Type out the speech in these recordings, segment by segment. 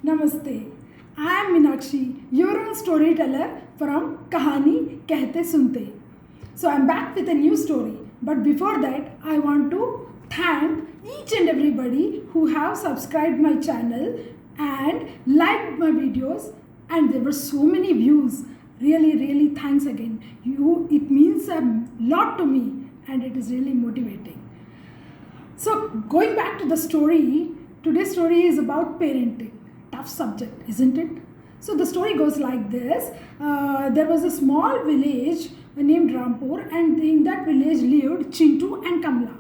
Namaste. I am Meenakshi, your own storyteller from Kahani Kehte Sunte. So I am back with a new story. But before that, I want to thank each and everybody who have subscribed my channel and liked my videos, and there were so many views. Really thanks again. It means a lot to me, and it is really motivating. So going back to the story, today's story is about parenting. Tough subject, isn't it? So the story goes like this. There was a small village named Rampur, and in that village lived Chintu and Kamla.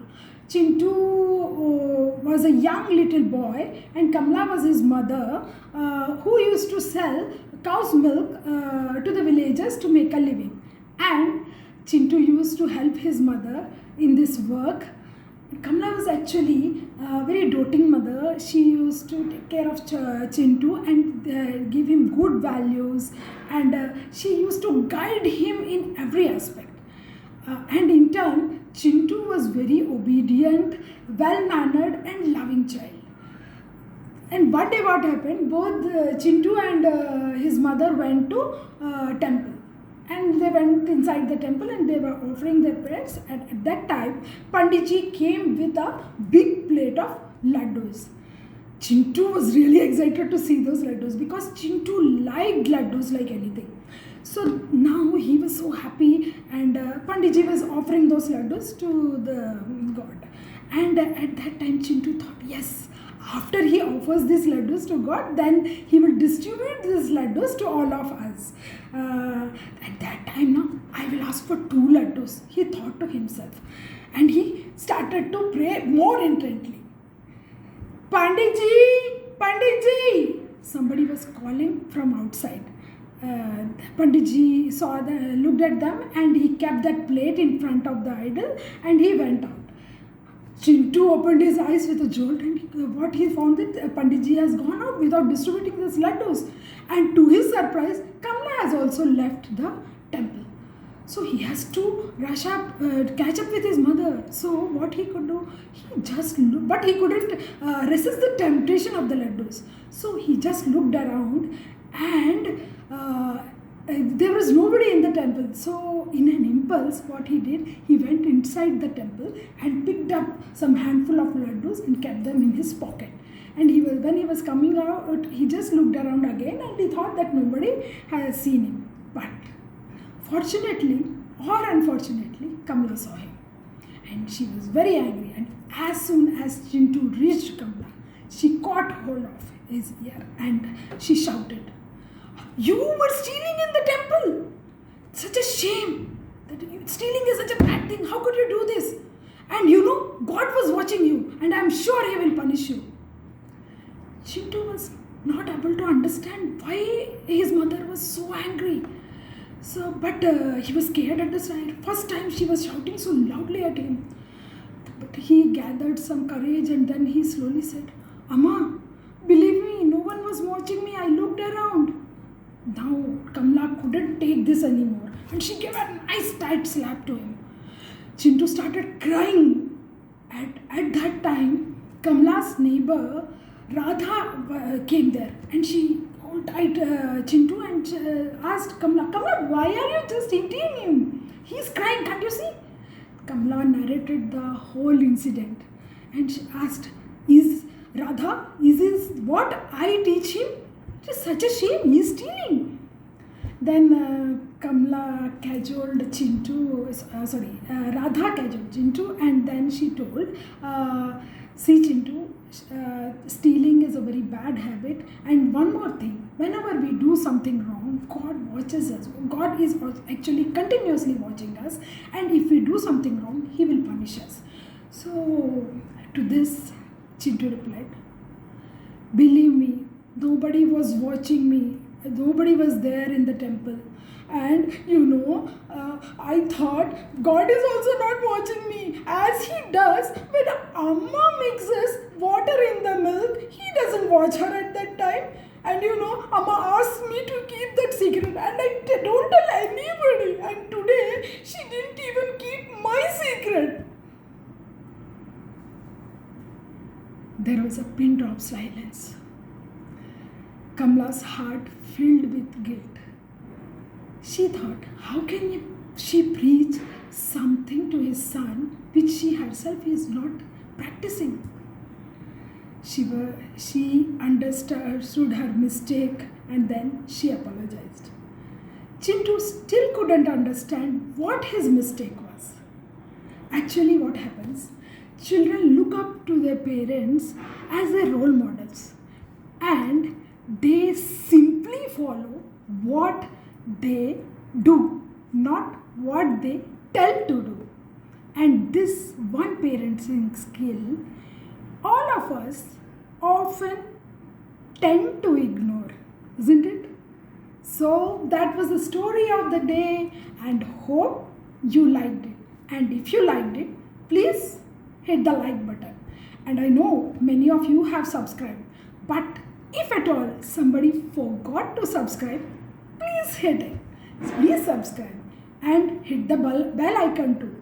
Chintu was a young little boy, and Kamla was his mother, who used to sell cow's milk to the villagers to make a living. And Chintu used to help his mother in this work. Kamla was actually a very doting mother. She used to take care of Chintu and give him good values, and she used to guide him in every aspect. And in turn, Chintu was very obedient, well-mannered and loving child. And one day what happened, both Chintu and his mother went to temple. And they went inside the temple and they were offering their prayers. And at that time, Panditji came with a big plate of laddus. Chintu was really excited to see those laddus because Chintu liked laddus like anything. So now he was so happy, and Panditji was offering those laddus to the god. And at that time, Chintu thought, yes, after he offers these laddus to God, then he will distribute these laddus to all of us. At that time, now I will ask for 2 laddus, he thought to himself. And he started to pray more intently. Panditji, Panditji! Somebody was calling from outside. Panditji looked at them, and he kept that plate in front of the idol, and he went out. Chintu opened his eyes with a jolt, and what he found that Panditji has gone out without distributing these laddus. And to his surprise, Kamla has also left the temple. So he has to rush up, catch up with his mother. So what he could do, he just looked, but he couldn't resist the temptation of the laddus. So he just looked around, and there was nobody in the temple. So in an impulse, what he did, he went inside the temple and picked up some handful of laddus and kept them in his pocket. And when he was coming out, he just looked around again, and he thought that nobody has seen him. But fortunately or unfortunately, Kamla saw him, and she was very angry. And as soon as Chintu reached Kamla, she caught hold of his ear and she shouted, "You were stealing in the temple! Such a shame! Stealing is such a bad thing. How could you do this? And you know, God was watching you, and I am sure He will punish you." Chintu was not able to understand why his mother was so angry. But he was scared at the first time she was shouting so loudly at him. But he gathered some courage, and then he slowly said, "Amma, believe me, no one was watching me. I looked around." Now Kamla couldn't take this anymore, and she gave a nice tight slap to him. Chintu started crying. At that time, Kamla's neighbor Radha came there, and she held tight Chintu and asked Kamla, "Kamla, why are you just hitting him? He's crying, can't you see?" Kamla narrated the whole incident, and she asked, "Is this what I teach him? It is such a shame, he is stealing." Then Kamla cajoled Radha cajoled Chintu, and then she told, "See Chintu, stealing is a very bad habit, and one more thing, whenever we do something wrong, God watches us. God is actually continuously watching us, and if we do something wrong, He will punish us." So to this, Chintu replied, "Believe me, nobody was watching me. Nobody was there in the temple. And I thought God is also not watching me, as He does when Amma mixes water in the milk. He doesn't watch her at that time. And Amma asked me to keep that secret, and I don't tell anybody. And today, she didn't even keep my secret." There was a pin drop silence. Kamla's heart filled with guilt. She thought, how can she preach something to his son which she herself is not practicing? She understood her mistake and then she apologized. Chintu still couldn't understand what his mistake was. Actually, what happens? Children look up to their parents as their role models and they simply follow what they do, not what they tell to do. And this one parenting skill, all of us often tend to ignore, isn't it? So that was the story of the day and hope you liked it. And if you liked it, please hit the like button. And I know many of you have subscribed, but if at all somebody forgot to subscribe, please hit it. Please subscribe and hit the bell icon too.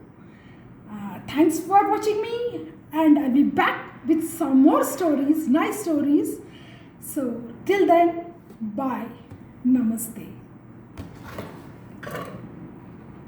Thanks for watching me, and I'll be back with some more stories, nice stories. So till then, bye. Namaste.